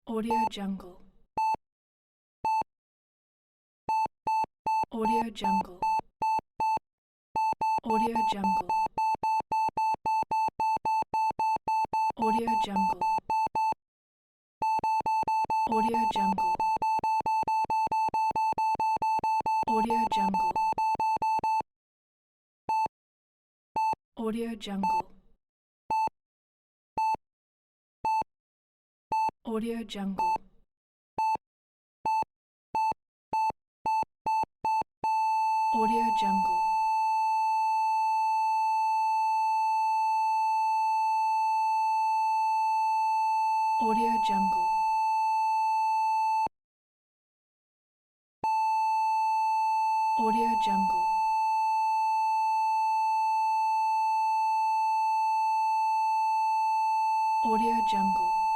Audio Jungle. Audio Jungle. Audio Jungle. Audio Jungle. Audio Jungle. Audio Jungle. Audio Jungle. Audio Jungle. Audio Jungle. Audio Jungle. Audio Jungle. Audio Jungle.